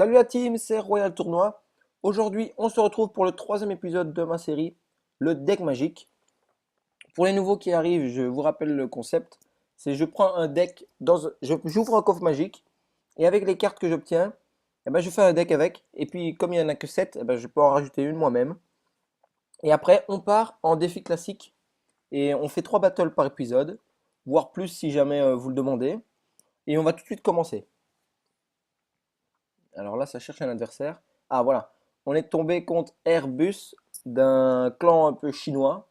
Salut la team, c'est Royal Tournoi. Aujourd'hui, on se retrouve pour le troisième épisode de ma série, le deck magique. Pour les nouveaux qui arrivent, je vous rappelle le concept. C'est je prends un deck, j'ouvre un coffre magique, et avec les cartes que j'obtiens, je fais un deck avec. Et puis comme il n'y en a que 7, je peux en rajouter une moi-même. Et après, on part en défi classique, et on fait 3 battles par épisode, voire plus si jamais vous le demandez. Et on va tout de suite commencer. Alors là, ça cherche un adversaire. Ah voilà, on est tombé contre Airbus d'un clan un peu chinois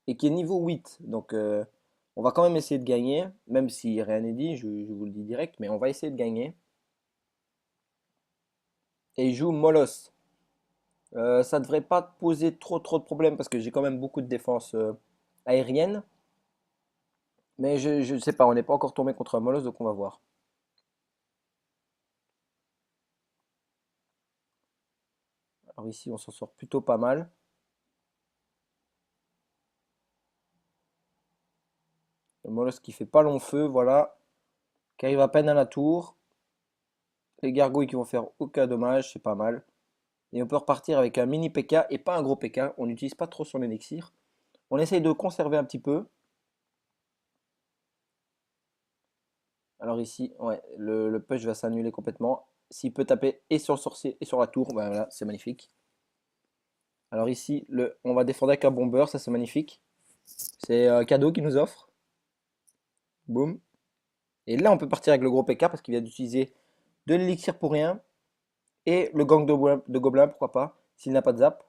et qui est niveau 8. Donc on va quand même essayer de gagner, même si rien n'est dit, je vous le dis direct, mais on va essayer de gagner. Et il joue Molos. Ça devrait pas poser trop de problèmes parce que j'ai quand même beaucoup de défense aérienne. Mais je ne sais pas, on n'est pas encore tombé contre un Molos, donc on va voir. Alors ici, on s'en sort plutôt pas mal. Le Molos qui fait pas long feu, voilà, qui arrive à peine à la tour. Les gargouilles qui vont faire aucun dommage, c'est pas mal. Et on peut repartir avec un mini PK et pas un gros PK. On n'utilise pas trop son élixir. On essaye de conserver un petit peu. Alors ici, ouais, le push va s'annuler complètement. S'il peut taper et sur le sorcier et sur la tour, voilà, c'est magnifique. Alors ici, on va défendre avec un bomber, ça c'est magnifique. C'est un cadeau qu'il nous offre. Boum. Et là, on peut partir avec le gros PK parce qu'il vient d'utiliser de l'élixir pour rien. Et le gang de gobelins, pourquoi pas, s'il n'a pas de zap.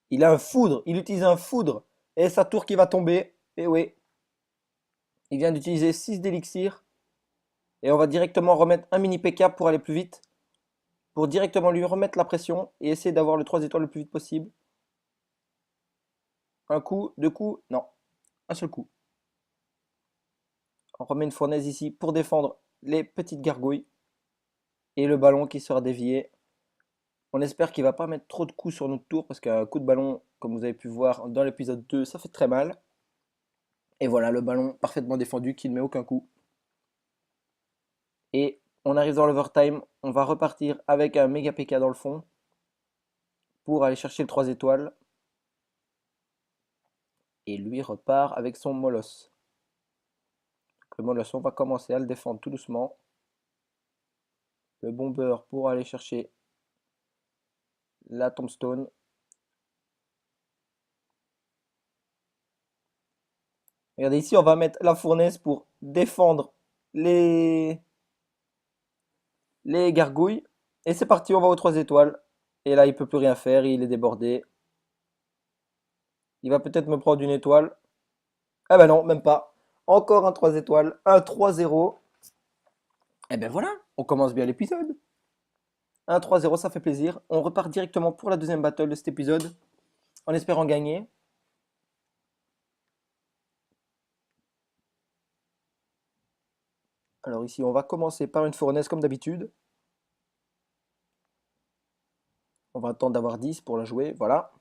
Il a un foudre, il utilise un foudre. Et sa tour qui va tomber. Et oui, il vient d'utiliser 6 d'élixir. Et on va directement remettre un mini PK pour aller plus vite. Pour directement lui remettre la pression et essayer d'avoir le 3 étoiles le plus vite possible. Un coup, deux coups, non. Un seul coup. On remet une fournaise ici pour défendre les petites gargouilles. Et le ballon qui sera dévié. On espère qu'il ne va pas mettre trop de coups sur notre tour parce qu'un coup de ballon, comme vous avez pu voir dans l'épisode 2, ça fait très mal. Et voilà, le ballon parfaitement défendu qui ne met aucun coup. Et on arrive dans l'overtime. On va repartir avec un méga PK dans le fond pour aller chercher le 3 étoiles. Et lui repart avec son molosse. Le molosse, on va commencer à le défendre tout doucement. Le bomber pour aller chercher la tombstone. Regardez ici, on va mettre la fournaise pour défendre les, les gargouilles. Et c'est parti, on va aux 3 étoiles. Et là, il peut plus rien faire, il est débordé. Il va peut-être me prendre une étoile. Ah ben non, même pas. Encore un 3 étoiles, un 3-0. Et ben voilà, on commence bien l'épisode. Un 3-0, ça fait plaisir. On repart directement pour la deuxième battle de cet épisode, en espérant gagner. Alors ici, on va commencer par une fournaise comme d'habitude. On va attendre d'avoir 10 pour la jouer, voilà.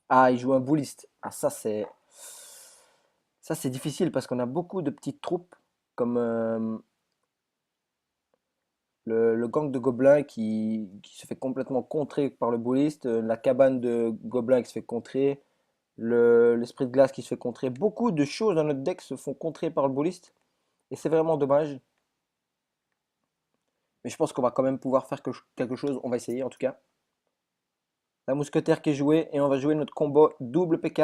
Ah, il joue un bouliste. Ah, ça c'est difficile parce qu'on a beaucoup de petites troupes comme le gang de gobelins qui se fait complètement contrer par le bouliste, la cabane de gobelins qui se fait contrer, l'esprit de glace qui se fait contrer. Beaucoup de choses dans notre deck se font contrer par le bouliste et c'est vraiment dommage. Mais je pense qu'on va quand même pouvoir faire quelque chose. On va essayer en tout cas. La mousquetaire qui est jouée et on va jouer notre combo double PK.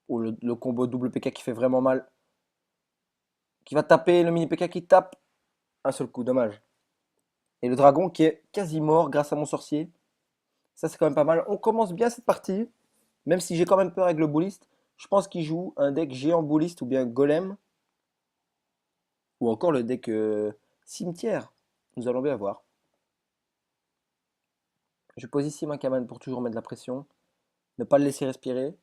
Ou le combo double PK qui fait vraiment mal. Qui va taper le mini PK qui tape. Un seul coup, dommage. Et le dragon qui est quasi mort grâce à mon sorcier. Ça c'est quand même pas mal. On commence bien cette partie. Même si j'ai quand même peur avec le bouliste. Je pense qu'il joue un deck géant bouliste ou bien golem. Ou encore le deck cimetière. Nous allons bien voir. Je pose ici ma cabane pour toujours mettre de la pression. Ne pas le laisser respirer.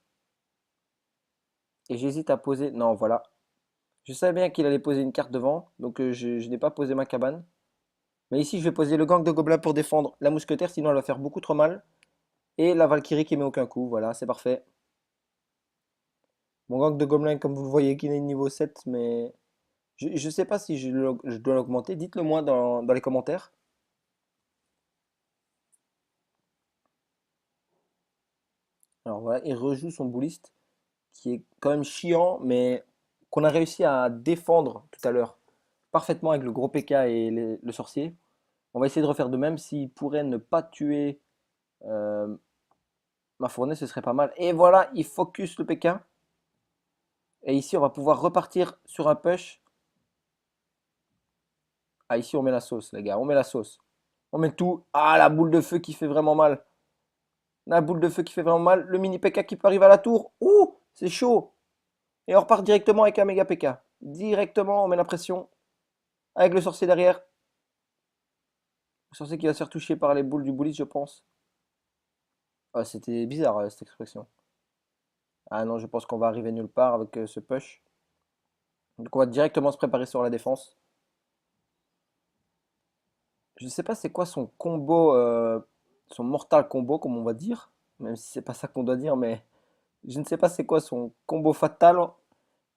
Et j'hésite à poser. Non, voilà. Je savais bien qu'il allait poser une carte devant. Donc je n'ai pas posé ma cabane. Mais ici, je vais poser le gang de gobelins pour défendre la mousquetaire. Sinon, elle va faire beaucoup trop mal. Et la Valkyrie qui met aucun coup. Voilà, c'est parfait. Mon gang de gobelins, comme vous le voyez, qui est niveau 7, mais je sais pas si je dois l'augmenter. Dites-le moi dans les commentaires. Alors voilà, il rejoue son bouliste, qui est quand même chiant, mais qu'on a réussi à défendre tout à l'heure parfaitement avec le gros PK et le sorcier. On va essayer de refaire de même. S'il pourrait ne pas tuer euh, ma fournée, ce serait pas mal. Et voilà, il focus le PK. Et ici, on va pouvoir repartir sur un push. Ah, ici, on met la sauce, les gars. On met la sauce. On met tout. Ah, la boule de feu qui fait vraiment mal. La boule de feu qui fait vraiment mal. Le mini PK qui peut arriver à la tour. Ouh, c'est chaud. Et on repart directement avec un méga PK. Directement, on met la pression. Avec le sorcier derrière. Le sorcier qui va se faire toucher par les boules du bouliste, je pense. Ah, c'était bizarre, cette expression. Ah non, je pense qu'on va arriver nulle part avec ce push. Donc on va directement se préparer sur la défense. Je ne sais pas c'est quoi son combo, son mortal combo, comme on va dire. Même si c'est pas ça qu'on doit dire, mais je ne sais pas c'est quoi son combo fatal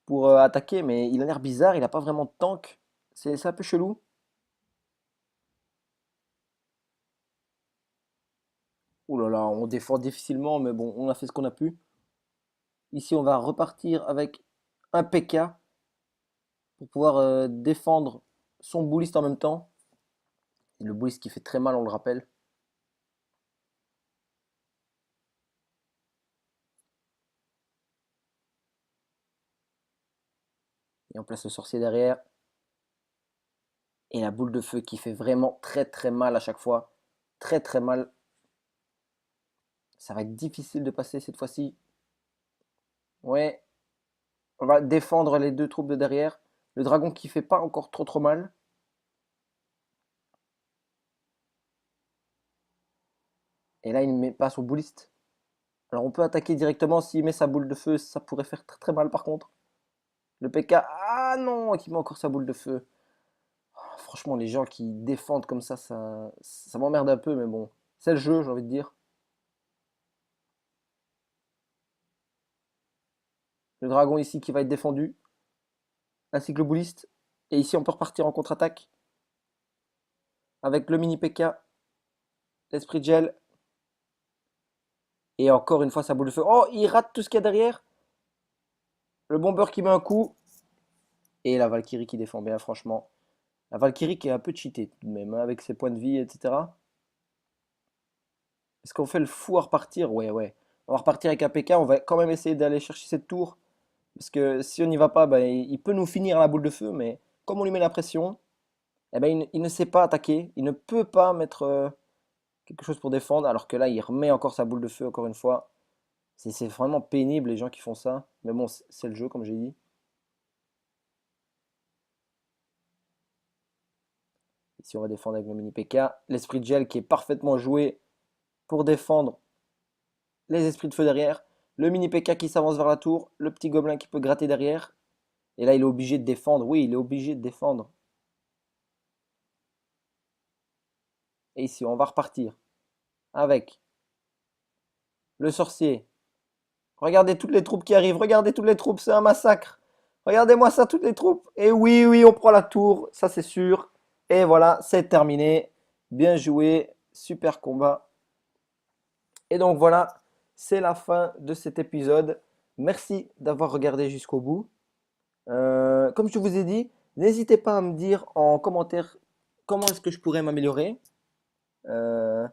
pour attaquer, mais il a l'air bizarre, il n'a pas vraiment de tank. C'est un peu chelou. Ouh là là, on défend difficilement, mais bon, on a fait ce qu'on a pu. Ici, on va repartir avec un PK pour pouvoir défendre son bouliste en même temps. Et le bouliste qui fait très mal, on le rappelle. Et on place le sorcier derrière. Et la boule de feu qui fait vraiment très très mal à chaque fois. Très très mal. Ça va être difficile de passer cette fois-ci. Ouais, on va défendre les deux troupes de derrière. Le dragon qui fait pas encore trop trop mal. Et là, il ne met pas son bouliste. Alors on peut attaquer directement. S'il met sa boule de feu, ça pourrait faire très très mal par contre. Le PK, ah non, qui met encore sa boule de feu. Oh, franchement, les gens qui défendent comme ça m'emmerde un peu, mais bon. C'est le jeu, j'ai envie de dire. Le dragon ici qui va être défendu, ainsi que le bouliste. Et ici, on peut repartir en contre-attaque avec le mini PK, l'esprit de gel, et encore une fois sa boule de feu. Oh, il rate tout ce qu'il y a derrière. Le bomber qui met un coup, et la Valkyrie qui défend bien, franchement. La Valkyrie qui est un peu cheatée tout de même, hein, avec ses points de vie, etc. Est-ce qu'on fait le fou à repartir? Ouais, ouais. On va repartir avec un PK, on va quand même essayer d'aller chercher cette tour. Parce que si on n'y va pas, bah, il peut nous finir à la boule de feu, mais comme on lui met la pression, eh ben, il ne sait pas attaquer, il ne peut pas mettre quelque chose pour défendre, alors que là, il remet encore sa boule de feu, encore une fois. C'est vraiment pénible les gens qui font ça. Mais bon, c'est le jeu, comme j'ai dit. Ici, on va défendre avec le mini PK. L'esprit de gel qui est parfaitement joué pour défendre les esprits de feu derrière. Le mini PK qui s'avance vers la tour. Le petit gobelin qui peut gratter derrière. Et là, il est obligé de défendre. Oui, il est obligé de défendre. Et ici, on va repartir avec le sorcier. Regardez toutes les troupes qui arrivent. Regardez toutes les troupes. C'est un massacre. Regardez-moi ça, toutes les troupes. Et oui, oui, on prend la tour. Ça, c'est sûr. Et voilà, c'est terminé. Bien joué. Super combat. Et donc voilà, c'est la fin de cet épisode. Merci d'avoir regardé jusqu'au bout. Comme je vous ai dit, n'hésitez pas à me dire en commentaire comment est-ce que je pourrais m'améliorer. Euh,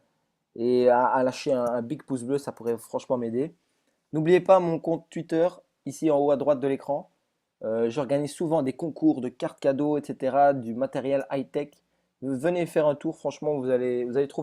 et à lâcher un big pouce bleu, ça pourrait franchement m'aider. N'oubliez pas mon compte Twitter, ici en haut à droite de l'écran. J'organise souvent des concours de cartes cadeaux, etc., du matériel high-tech. Venez faire un tour, franchement, vous allez trouver